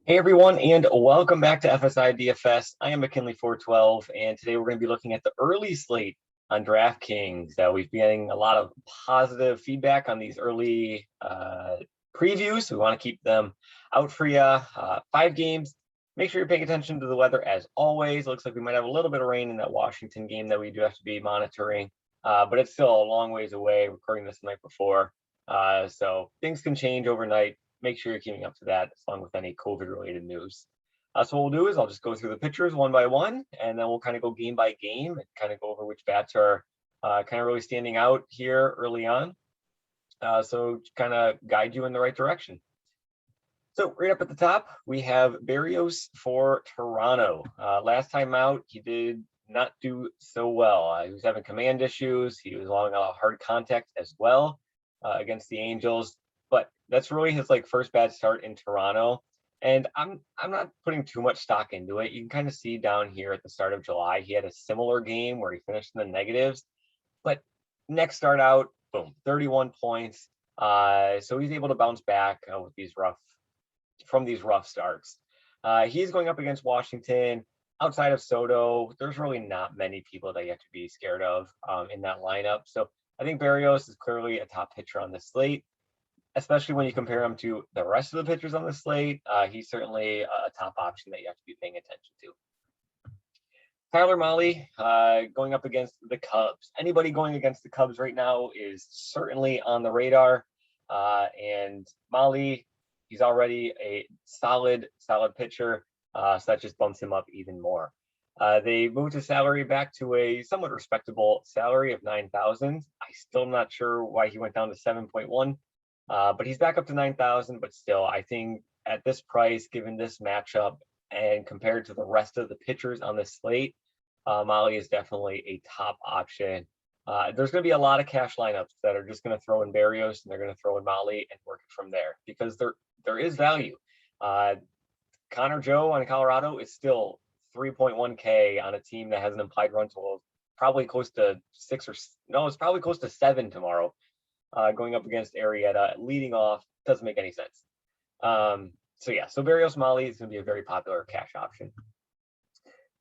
Hey everyone, and welcome back to FSI DFS. I am McKinley412, and today we're going to be looking at the early slate on DraftKings. We've been getting a lot of positive feedback on these early previews. We want to keep them out for you. 5 games. Make sure you're paying attention to the weather as always. It looks like we might have a little bit of rain in that Washington game that we do have to be monitoring, but it's still a long ways away. Recording this the night before, so things can change overnight. Make sure you're keeping up to that, along with any COVID-related news. So what we'll do is I'll just go through the pitchers one by one, and then we'll kind of go game by game and kind of go over which bats are kind of really standing out here early on. So kind of guide you in the right direction. So right up at the top, we have Berrios for Toronto. Last time out, he did not do so well. He was having command issues. He was allowing a lot of hard contact as well against the Angels. But that's really his first bad start in Toronto, and I'm not putting too much stock into it. You can kind of see down here at the start of July, he had a similar game where he finished in the negatives, but next start out, boom, 31 points. So he's able to bounce back with these rough starts. He's going up against Washington. Outside of Soto, there's really not many people that you have to be scared of in that lineup. So I think Berrios is clearly a top pitcher on the slate, especially when you compare him to the rest of the pitchers on the slate. He's certainly a top option that you have to be paying attention to. Tyler Mahle going up against the Cubs. Anybody going against the Cubs right now is certainly on the radar. And Mahle, he's already a solid pitcher, so that just bumps him up even more. They moved his salary back to a somewhat respectable salary of $9,000. I still am not sure why he went down to 7.1. But he's back up to 9,000, but still, I think at this price, given this matchup and compared to the rest of the pitchers on the slate, Mahle is definitely a top option. There's going to be a lot of cash lineups that are just going to throw in Berrios and they're going to throw in Mahle and work it from there because there is value. Connor Joe on Colorado is still 3.1K on a team that has an implied run total of probably close to 6 or no, it's probably close to 7 tomorrow. Going up against Arrieta, leading off, doesn't make any sense. So Berrios Mahle is going to be a very popular cash option.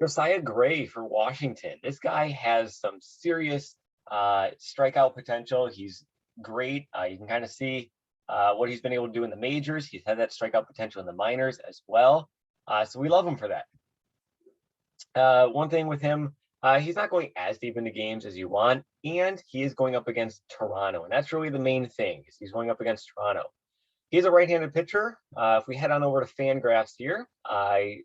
Josiah Gray for Washington. This guy has some serious strikeout potential. He's great. You can kind of see what he's been able to do in the majors. He's had that strikeout potential in the minors as well. So we love him for that. One thing with him, he's not going as deep into games as you want, and he is going up against Toronto, and that's really the main thing. Is he's going up against Toronto. He's a right-handed pitcher. If we head on over to FanGraphs here, I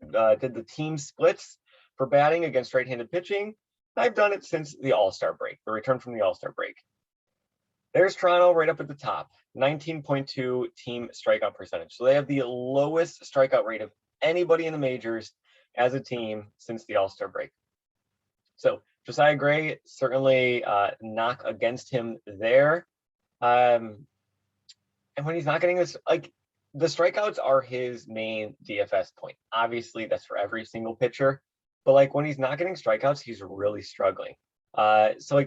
did the team splits for batting against right-handed pitching. I've done it since the All-Star break, the return from the All-Star break. There's Toronto right up at the top, 19.2 team strikeout percentage. So they have the lowest strikeout rate of anybody in the majors as a team since the All-Star break. So Josiah Gray, certainly knock against him there. And when he's not getting this, the strikeouts are his main DFS point. Obviously, that's for every single pitcher. But when he's not getting strikeouts, he's really struggling. So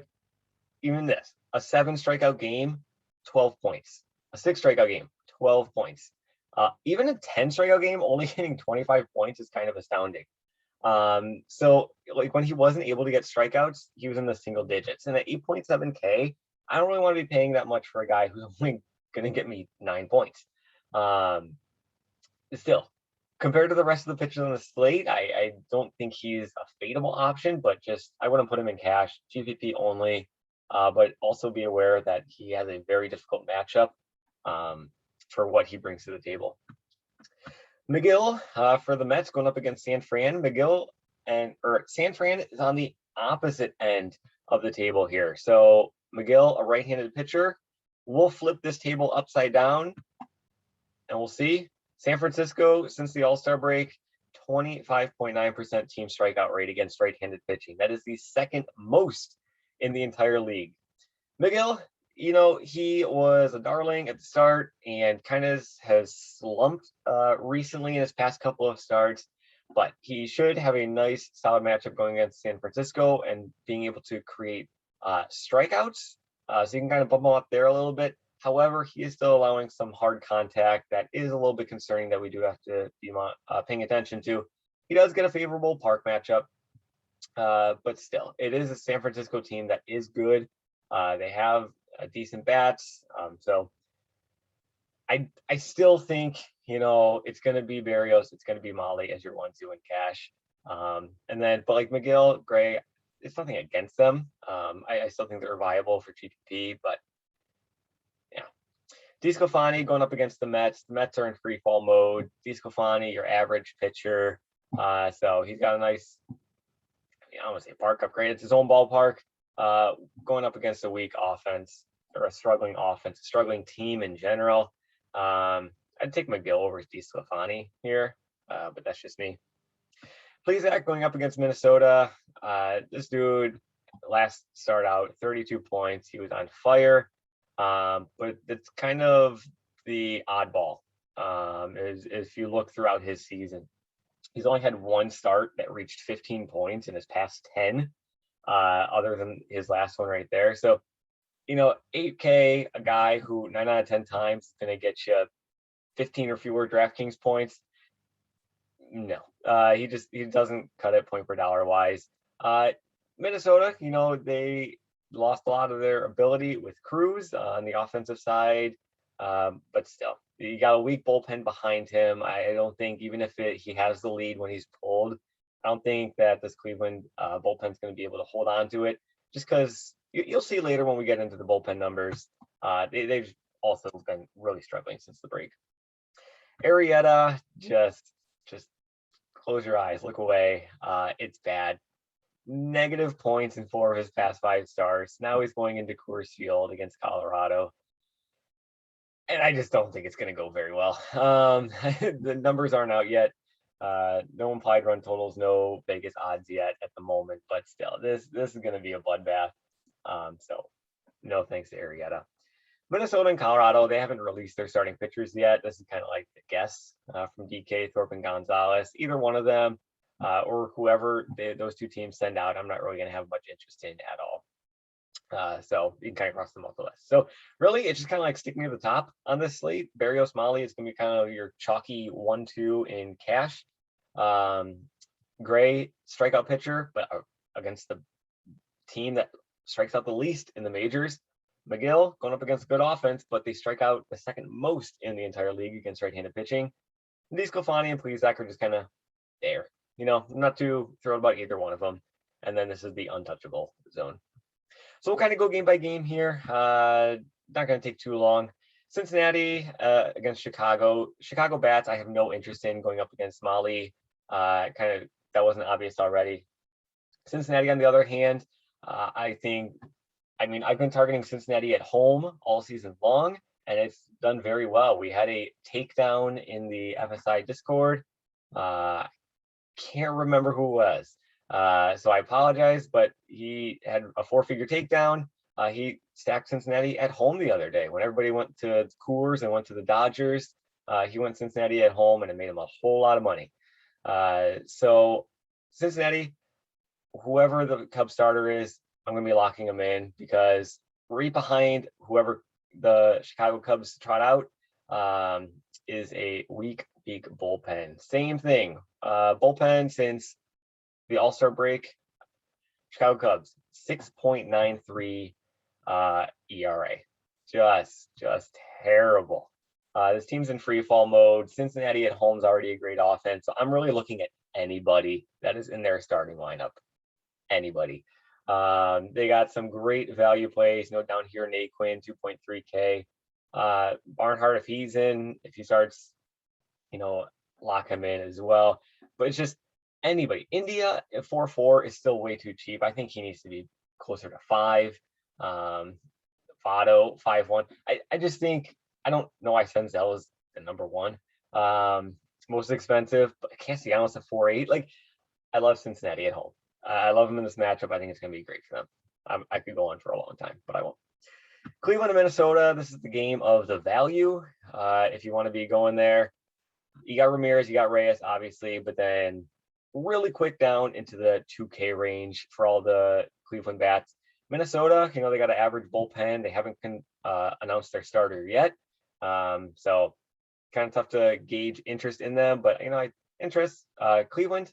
even this, a 7 strikeout game, 12 points. A 6 strikeout game, 12 points. Even a 10 strikeout game, only hitting 25 points is kind of astounding. So when he wasn't able to get strikeouts, he was in the single digits. And at 8.7K, I don't really want to be paying that much for a guy who's only going to get me 9 points. Still, compared to the rest of the pitchers on the slate, I don't think he's a fadeable option, but I wouldn't put him in cash, GPP only. But also be aware that he has a very difficult matchup for what he brings to the table. McGill for the Mets going up against San Fran. San Fran is on the opposite end of the table here. So McGill, a right-handed pitcher. We'll flip this table upside down and we'll see. San Francisco, since the All-Star break, 25.9% team strikeout rate against right-handed pitching. That is the second most in the entire league. McGill, he was a darling at the start and kind of has slumped recently in his past couple of starts, but he should have a nice solid matchup going against San Francisco and being able to create strikeouts. So you can kind of bump him up there a little bit. However, he is still allowing some hard contact that is a little bit concerning that we do have to be paying attention to. He does get a favorable park matchup, but still, it is a San Francisco team that is good. They have decent bats, so I still think, you know, it's going to be Berrios, it's going to be MAHLE as your 1-2 in cash. And then, but like McGill, Gray, it's nothing against them. I still think they're viable for GPP, but yeah. DeSclafani going up against the Mets. The Mets are in free fall mode. DeSclafani, your average pitcher. So he's got a nice, I don't want to say park upgrade. It's his own ballpark. Going up against a weak offense or a struggling offense, a struggling team in general. I'd take McGill over DeSclafani here, but that's just me. PLESAC going up against Minnesota. This dude last start out 32 points. He was on fire, but it's kind of the oddball. If you look throughout his season, he's only had one start that reached 15 points in his past 10, other than his last one right there. So, you know, 8K, a guy who 9 out of 10 times is going to get you 15 or fewer DraftKings points. No, he doesn't cut it point per dollar wise. Minnesota, you know, they lost a lot of their ability with Cruz on the offensive side, but still, you got a weak bullpen behind him. I don't think, even if he has the lead when he's pulled, I don't think that this Cleveland bullpen is going to be able to hold on to it, just because you'll see later when we get into the bullpen numbers. They've also been really struggling since the break. Arrieta, just close your eyes, look away. It's bad. Negative points in 4 of his past 5 starts. Now he's going into Coors Field against Colorado, and I just don't think it's going to go very well. The numbers aren't out yet. No implied run totals, no Vegas odds yet at the moment, but still, this is going to be a bloodbath. So no thanks to Arrieta. Minnesota and Colorado, they haven't released their starting pitchers yet. This is kind of like the guess from DK, Thorpe, and Gonzalez. Either one of them or whoever those two teams send out, I'm not really going to have much interest in at all. So you can kind of cross them off the list. So really, it's just kind of like sticking to the top on this slate. Berrios, MAHLE is going to be kind of your chalky 1-2 in cash. Gray, strikeout pitcher, but against the team that strikes out the least in the majors. McGill going up against a good offense, but they strike out the second most in the entire league against right-handed pitching. DeSclafani and Plesac are just kind of there. You know, I'm not too thrilled about either one of them. And then this is the untouchable zone. So we'll kind of go game by game here. Not going to take too long. Cincinnati against Chicago. Chicago bats, I have no interest in going up against MAHLE. Kind of, that wasn't obvious already. Cincinnati, on the other hand, I've been targeting Cincinnati at home all season long, and it's done very well. We had a takedown in the FSI Discord. Can't remember who it was. So I apologize, but he had a 4-figure takedown. He stacked Cincinnati at home the other day when everybody went to Coors and went to the Dodgers. He went Cincinnati at home, and it made him a whole lot of money. So Cincinnati, whoever the Cubs starter is, I'm going to be locking him in, because right behind whoever the Chicago Cubs trot out is a weak bullpen. Same thing. Bullpen since the All-Star break. Chicago Cubs, 6.93 ERA. Just terrible. This team's in free fall mode. Cincinnati at home is already a great offense. So I'm really looking at anybody that is in their starting lineup. Anybody. They got some great value plays, you know, down here, Nate Quinn, 2.3K. Barnhart, if he starts, you know, lock him in as well. But it's just anybody. India at 4.4 is still way too cheap. I think he needs to be closer to 5. Votto, 5.1. I just think, I don't know why Senzel is the number 1. It's most expensive, but Castellanos at 4.8. Like, I love Cincinnati at home. I love them in this matchup. I think it's going to be great for them. I could go on for a long time, but I won't. Cleveland and Minnesota, this is the game of the value. If you want to be going there, you got Ramirez, you got Reyes, obviously, but then really quick down into the 2K range for all the Cleveland bats. Minnesota, they got an average bullpen. They haven't announced their starter yet. So kind of tough to gauge interest in them, but Cleveland,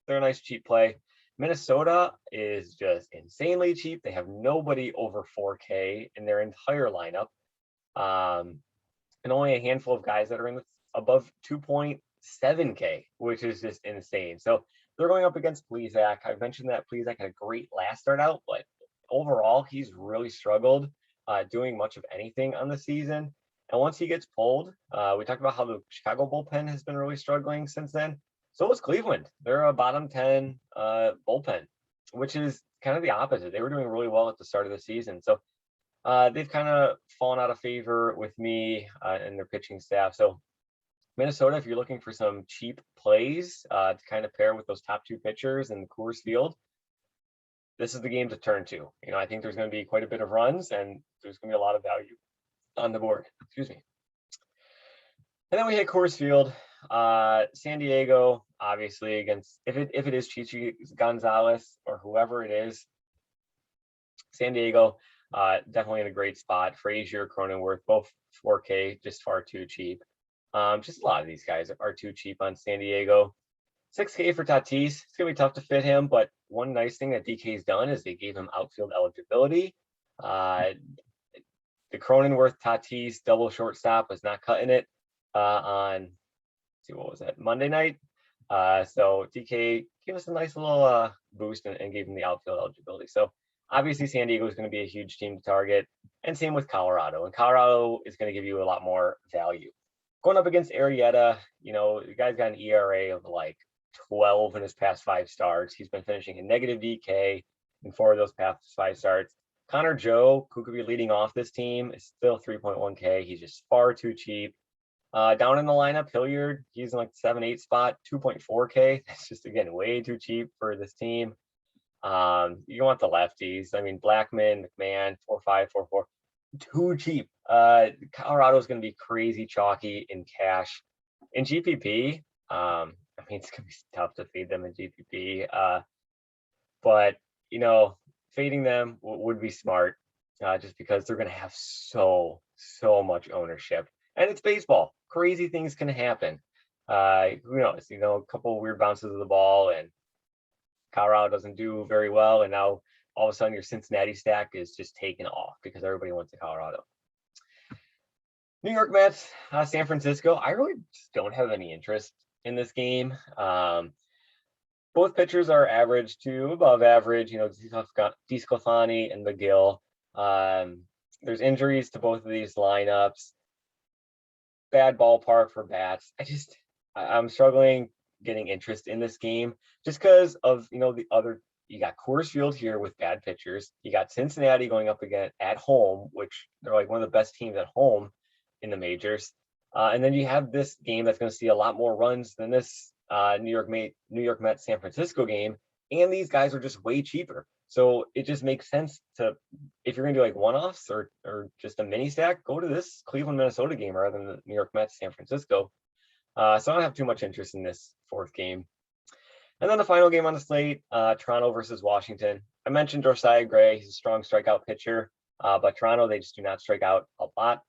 they're a nice cheap play. Minnesota is just insanely cheap. They have nobody over 4K in their entire lineup. And only a handful of guys that are above 2.7K, which is just insane. So they're going up against PLESAC. I've mentioned that PLESAC had a great last start out, but overall, he's really struggled doing much of anything on the season. And once he gets pulled, we talked about how the Chicago bullpen has been really struggling since then. So is Cleveland. They're a bottom 10 bullpen, which is kind of the opposite. They were doing really well at the start of the season. So they've kind of fallen out of favor with me and their pitching staff. So Minnesota, if you're looking for some cheap plays to kind of pair with those top two pitchers in the Coors Field, this is the game to turn to. I think there's going to be quite a bit of runs and there's going to be a lot of value on the board. Excuse me. And then we hit Coors Field. San Diego, obviously, against if it is Chichi Gonzalez or whoever it is, San Diego, definitely in a great spot. Frazier, Cronenworth, both 4K, just far too cheap. Just a lot of these guys are too cheap on San Diego. 6K for Tatis. It's gonna be tough to fit him, but one nice thing that DK's done is they gave him outfield eligibility. The Cronenworth Tatis double shortstop was not cutting it on, let's see, what was that, Monday night? So DK gave us a nice little boost and gave him the outfield eligibility. So obviously San Diego is going to be a huge team to target, and same with Colorado. And Colorado is going to give you a lot more value. Going up against Arrieta, the guy's got an ERA of like 12 in his past 5 starts. He's been finishing in negative DK in 4 of those past 5 starts. Connor Joe, who could be leading off this team, is still 3.1K. He's just far too cheap. Down in the lineup, Hilliard, he's in like the 7-8 spot, 2.4K. That's just, again, way too cheap for this team. You want the lefties. I mean, Blackman, McMahon, 4.5, 4.4, too cheap. Colorado is going to be crazy chalky in cash. In GPP, it's going to be tough to fade them in GPP. But, fading them would be smart just because they're going to have so much ownership. And it's baseball. Crazy things can happen. Who knows? A couple of weird bounces of the ball and Colorado doesn't do very well. And now all of a sudden your Cincinnati stack is just taken off because everybody went to Colorado. New York Mets, San Francisco. I really just don't have any interest in this game. Both pitchers are average to above average, DeSclafani and McGill. There's injuries to both of these lineups. Bad ballpark for bats. I'm struggling getting interest in this game just because of, the other, you got Coors Field here with bad pitchers. You got Cincinnati going up again at home, which they're like one of the best teams at home in the majors. And then you have this game that's going to see a lot more runs than this New York Mets San Francisco game, and these guys are just way cheaper. So it just makes sense to, if you're gonna do like one-offs or just a mini stack, go to this Cleveland Minnesota game rather than the New York Mets San Francisco. So I don't have too much interest in this 4th game. And then the final game on the slate, Toronto versus Washington. I mentioned Josiah Gray. He's a strong strikeout pitcher, but Toronto, they just do not strike out a lot.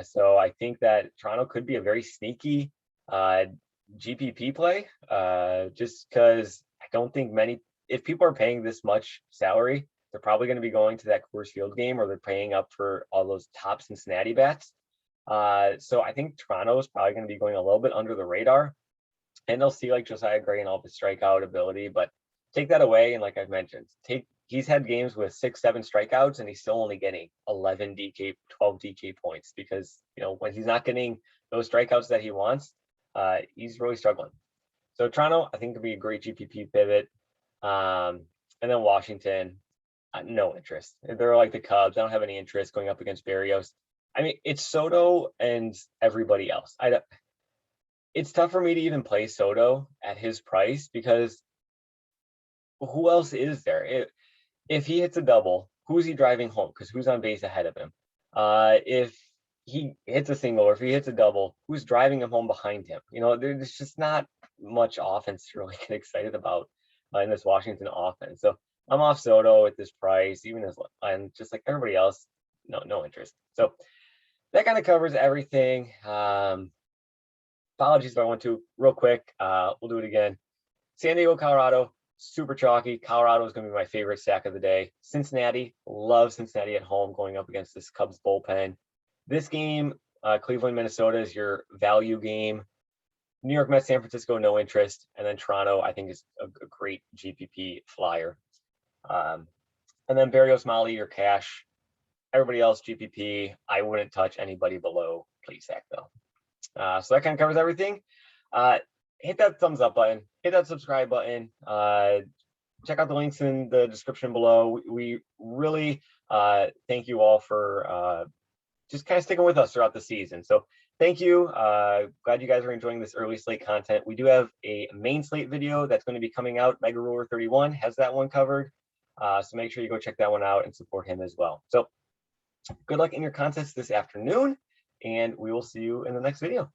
So I think that Toronto could be a very sneaky GPP play, just because I don't think if people are paying this much salary, they're probably going to be going to that Coors Field game, or they're paying up for all those top Cincinnati bats. So I think Toronto is probably going to be going a little bit under the radar, and they'll see like Josiah Gray and all the strikeout ability, but take that away. And like I've mentioned, he's had games with 6-7 strikeouts and he's still only getting 11 DK, 12 DK points because, when he's not getting those strikeouts that he wants, he's really struggling. So Toronto, I think, could be a great GPP pivot. And then Washington, no interest. They're like the Cubs. I don't have any interest going up against Berrios. It's Soto and everybody else. It's tough for me to even play Soto at his price because who else is there? If he hits a double, who's he driving home? Because who's on base ahead of him? If he hits a single or if he hits a double, who's driving him home behind him? There's just not much offense to really get excited about in this Washington offense. So I'm off Soto at this price, even as I'm just like everybody else, no interest. So that kind of covers everything. Apologies if I went to real quick. We'll do it again. San Diego, Colorado, super chalky. Colorado is going to be my favorite stack of the day. Cincinnati, love Cincinnati at home going up against this Cubs bullpen. This game, Cleveland, Minnesota is your value game. New York Mets, San Francisco, no interest. And then Toronto, I think is a great GPP flyer. And then Barrios, MAHLE, your cash. Everybody else, GPP. I wouldn't touch anybody below PLESAC though. So that kind of covers everything. Hit that thumbs up button, hit that subscribe button. Check out the links in the description below. We really thank you all for just kind of sticking with us throughout the season. So thank you. Glad you guys are enjoying this early slate content. We do have a main slate video that's going to be coming out. Mega Ruler 31 has that one covered. So make sure you go check that one out and support him as well. So good luck in your contests this afternoon, and we will see you in the next video.